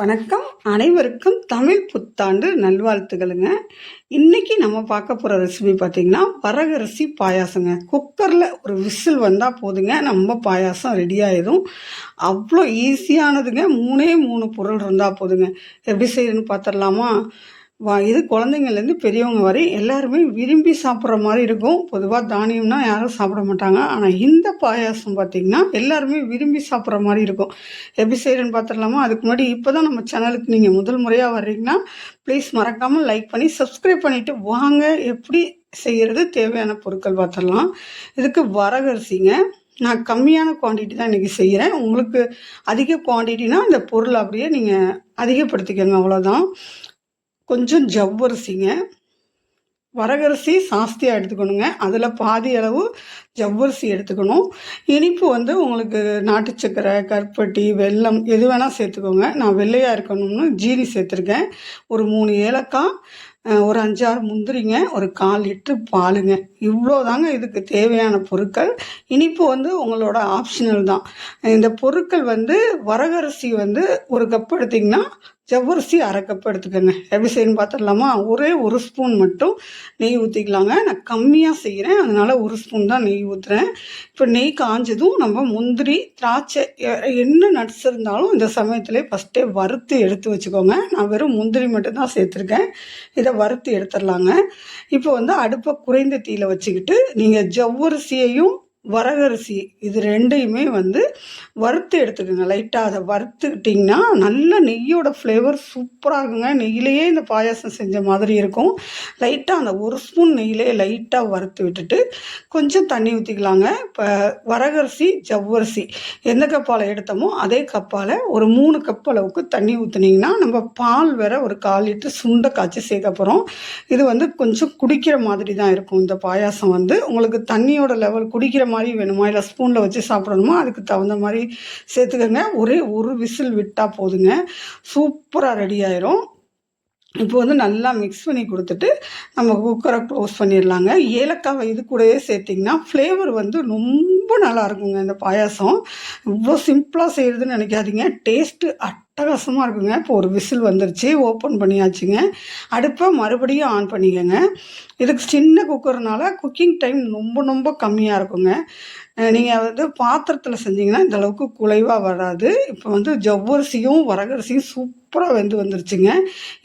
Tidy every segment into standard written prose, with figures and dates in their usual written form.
வணக்கம். அனைவருக்கும் தமிழ் புத்தாண்டு நல்வாழ்த்துக்களுங்க. இன்னைக்கு நம்ம பார்க்க போகிற ரெசிபி பார்த்திங்கன்னா வரகரிசி பாயாசங்க. குக்கரில் ஒரு விசில் வந்தால் போதுங்க, நம்ம பாயாசம் ரெடி ஆகிடும். அவ்வளோ ஈஸியானதுங்க. 3 பொருள் இருந்தால் போதுங்க. எப்படி செய்யணும்னு பார்த்துடலாமா? இது குழந்தைங்கள்லேருந்து பெரியவங்க வரை எல்லாருமே விரும்பி சாப்பிட்ற மாதிரி இருக்கும். பொதுவாக தானியம்னா யாரும் சாப்பிட மாட்டாங்க. ஆனால் இந்த பாயாசம் பார்த்திங்கன்னா எல்லாருமே விரும்பி சாப்பிட்ற மாதிரி இருக்கும். எப்படி செய்கிறேன்னு பார்த்துடலாமா? அதுக்கு முன்னாடி இப்போ தான் நம்ம சேனலுக்கு நீங்கள் முதல் முறையாக வர்றீங்கன்னா ப்ளீஸ் மறக்காமல் லைக் பண்ணி சப்ஸ்கிரைப் பண்ணிவிட்டு வாங்க. எப்படி செய்கிறது, தேவையான பொருட்கள் பார்த்துடலாம். இதுக்கு வரகரிசிங்க. நான் கம்மியான குவான்டிட்டி தான் இன்றைக்கி செய்கிறேன். உங்களுக்கு அதிக குவான்டிட்டினா இந்த பொருள் அப்படியே நீங்கள் அதிகப்படுத்திக்கோங்க, அவ்வளோதான். கொஞ்சம் ஜவ்வரிசிங்க. வரகரிசி ஜாஸ்தியாக எடுத்துக்கணுங்க. அதில் பாதி அளவு ஜவ்வரிசி எடுத்துக்கணும். இனிப்பு உங்களுக்கு நாட்டு சக்கரை, கருப்பட்டி, வெல்லம் எது வேணால் சேர்த்துக்கோங்க. நான் வெள்ளையாக இருக்கணும்னு ஜீனி சேர்த்துருக்கேன். ஒரு 3 ஏலக்காய், ஒரு 5-6 முந்திரிங்க, ஒரு 1/4 லிட்டரு பாலுங்க. இவ்வளோ தாங்க இதுக்கு தேவையான பொருட்கள். இனிப்பு உங்களோட ஆப்ஷனல் தான். இந்த பொருட்கள் வரகரிசி 1 கப் எடுத்திங்கன்னா ஜவ்வரிசி 1/2 கப் எடுத்துக்கோங்க. எப்படி செய்யணும்னு பார்த்துடலாமா? ஒரே 1 ஸ்பூன் மட்டும் நெய் ஊற்றிக்கலாங்க. நான் கம்மியாக செய்கிறேன், அதனால் 1 ஸ்பூன் தான் நெய் ஊற்றுறேன். இப்போ நெய் காஞ்சதும் நம்ம முந்திரி, திராட்சை என்ன நட்ஸ் இருந்தாலும் இந்த சமயத்தில் ஃபஸ்ட்டே வறுத்து எடுத்து வச்சுக்கோங்க. நான் வெறும் முந்திரி மட்டும்தான் சேர்த்துருக்கேன். இதை வறுத்து எடுத்துடலாங்க. இப்போ அடுப்பை குறைந்த தீயில் வச்சுக்கிட்டு நீங்கள் ஜவ்வரிசியையும் வரகரிசி இது ரெண்டையுமே வறுத்து எடுத்துக்கோங்க. லைட்டாக அதை வறுத்துக்கிட்டிங்கன்னா நல்ல நெய்யோட ஃப்ளேவர் சூப்பராக இருக்குங்க. நெய்யிலேயே இந்த பாயாசம் செஞ்ச மாதிரி இருக்கும். லைட்டாக அந்த 1 ஸ்பூன் நெய்யிலே லைட்டாக வறுத்து விட்டுட்டு கொஞ்சம் தண்ணி ஊற்றிக்கலாங்க. இப்போ வரகரிசி, ஜவ்வரிசி எந்த கப்பால் எடுத்தோமோ அதே கப்பால் ஒரு 3 கப் அளவுக்கு தண்ணி ஊற்றுனீங்கன்னா நம்ம பால் வேற ஒரு 1/4 லிட்டர் சுண்டை காய்ச்சி சேர்க்க போகிறோம். இது கொஞ்சம் குடிக்கிற மாதிரி தான் இருக்கும். இந்த பாயாசம் உங்களுக்கு தண்ணியோட லெவல் குடிக்கிற மாதிரி வேணுமா, இல்லை ஸ்பூனில் வச்சு சாப்பிடணுமா, அதுக்கு தகுந்த மாதிரி சேர்த்துக்கோங்க. ஒரே 1 விசில் விட்டால் போதுங்க, சூப்பராக ரெடி ஆயிரும். இப்போ நல்லா மிக்ஸ் பண்ணி கொடுத்துட்டு நம்ம குக்கரை க்ளோஸ் பண்ணிடலாங்க. ஏலக்காவை இது கூடவே சேர்த்திங்கன்னா ஃப்ளேவர் ரொம்ப நல்லா இருக்குங்க. இந்த பாயாசம் இவ்வளோ சிம்பிளாக செய்கிறதுன்னு நினைக்காதீங்க. டேஸ்ட்டு அட்டகாசமாக இருக்குங்க. இப்போ ஒரு விசில் வந்துருச்சு, ஓப்பன் பண்ணியாச்சுங்க. அடுப்பை மறுபடியும் ஆன் பண்ணிக்கோங்க. இதுக்கு சின்ன குக்கர்னால குக்கிங் டைம் ரொம்ப கம்மியாக இருக்குங்க. நீங்கள் பாத்திரத்தில் செஞ்சிங்கன்னா இந்தளவுக்கு குலைவாக வராது. இப்போ ஜவ்வரிசியும் வரகரிசியும் சூப்பராக வந்துருச்சுங்க.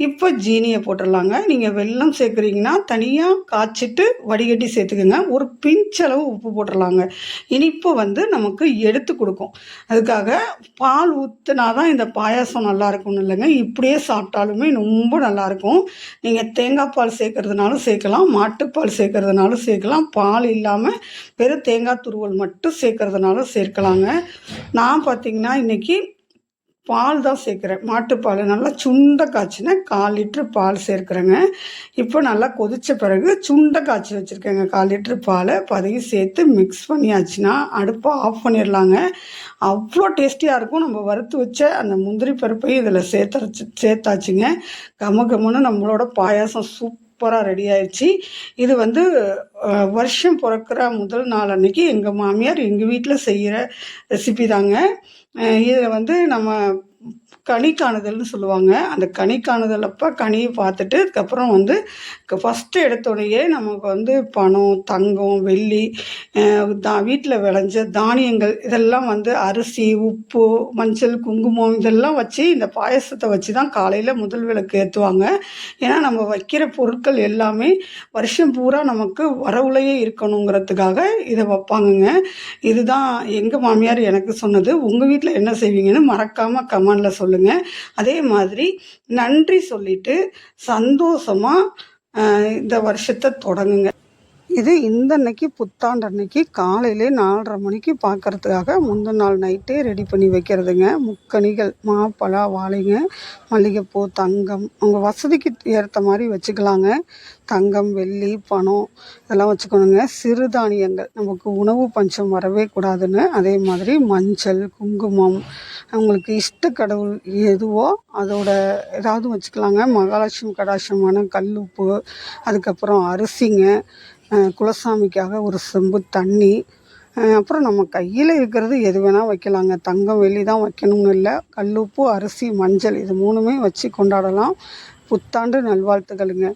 இப்போ ஜீனியை போட்டுடலாங்க. நீங்கள் வெல்லம் சேர்க்குறீங்கன்னா தனியாக காய்ச்சிட்டு வடிகட்டி சேர்த்துக்கோங்க. ஒரு பிஞ்ச் அளவு உப்பு போட்டுடலாங்க. இனிப்பு நமக்கு எடுத்து கொடுக்கும். அதுக்காக பால் ஊற்றினா தான் இந்த பாயாசம் நல்லா இருக்கும்னு இல்லைங்க, இப்படியே சாப்பிட்டாலுமே ரொம்ப நல்லாயிருக்கும். நீங்கள் தேங்காய் பால் சேர்க்கறதுனாலும் சேர்க்கலாம், மாட்டுப்பால் சேர்க்கறதுனாலும் சேர்க்கலாம், பால் இல்லாமல் வெறும் தேங்காய் துருவல் மட்டும் சேர்க்கறதுனாலும் சேர்க்கலாங்க. நான் பார்த்திங்கன்னா இன்றைக்கி பால் தான் சேர்க்குறேன். மாட்டுப்பால் நல்லா சுண்டை காய்ச்சினா 1/4 லிட்ரு பால் சேர்க்குறேங்க. இப்போ நல்லா கொதித்த பிறகு சுண்டை காய்ச்சி வச்சுருக்கேங்க 1/4 லிட்ரு பாலை. அதையும் சேர்த்து மிக்ஸ் பண்ணியாச்சுன்னா அடுப்பை ஆஃப் பண்ணிடலாங்க. அவ்வளோ டேஸ்டியாக இருக்கும். நம்ம வறுத்து வச்ச அந்த முந்திரி பருப்பையும் இதில் சேர்த்தாச்சுங்க. கமன்னு நம்மளோட பாயாசம் சூப்பராக ரெடி ஆயிடுச்சு. இது வருஷம் பிறக்கிற முதல் நாள் அன்னைக்கு எங்கள் மாமியார் எங்கள் வீட்டில் செய்கிற ரெசிபி தாங்க. இதில் நம்ம கனி காணுதல்னு சொல்லுவாங்க. அந்த கனி காணுதல் அப்போ கனியை பார்த்துட்டு அதுக்கப்புறம் ஃபஸ்ட்டு எடுத்தோடனே நமக்கு பணம், தங்கம், வெள்ளி, வீட்டில் விளைஞ்ச தானியங்கள் இதெல்லாம் அரிசி, உப்பு, மஞ்சள், குங்குமம் இதெல்லாம் வச்சு இந்த பாயசத்தை வச்சு தான் காலையில் முதல் விளக்கு ஏற்றுவாங்க. ஏன்னா நம்ம வைக்கிற பொருட்கள் எல்லாமே வருஷம் பூரா நமக்கு வரவுலையே இருக்கணுங்கிறதுக்காக இதை வைப்பாங்கங்க. இதுதான் எங்கள் மாமியார் எனக்கு சொன்னது. உங்கள் வீட்டில் என்ன செய்வீங்கன்னு மறக்காமல் கமெண்டில் சொல்லுங்கள். அதே மாதிரி நன்றி சொல்லிட்டு சந்தோஷமாக இந்த வருஷத்தை தொடங்குங்க. இது இந்த அன்னைக்கு புத்தாண்டு அன்னைக்கு காலையிலே 4:30 மணிக்கு பார்க்குறதுக்காக முந்தின நாள் நைட்டே ரெடி பண்ணி வைக்கிறதுங்க. முக்கணிகள் மாப்பழா, வாழைங்க, மல்லிகைப்பூ, தங்கம் அவங்க வசதிக்கு ஏற்ற மாதிரி வச்சுக்கலாங்க. தங்கம், வெள்ளி, பணம் இதெல்லாம் வச்சுக்கணுங்க. சிறுதானியங்கள் நமக்கு உணவு பஞ்சம் வரவே கூடாதுன்னு. அதே மாதிரி மஞ்சள், குங்குமம், அவங்களுக்கு இஷ்ட கடவுள் எதுவோ அதோட ஏதாவது வச்சுக்கலாங்க. மகாலட்சுமி கடாட்சமான கல்லுப்பு, அதுக்கப்புறம் அரிசிங்க, குலசாமிக்காக ஒரு செம்பு தண்ணி, அப்புறம் நம்ம கையில் இருக்கிறது எது வேணால் வைக்கலாங்க. தங்கம், வெள்ளி தான் வைக்கணும்னு இல்லை. கல்லுப்பு, அரிசி, மஞ்சள் இது 3மே வச்சு கொண்டாடலாம். புத்தாண்டு நல்வாழ்த்துக்களுங்க.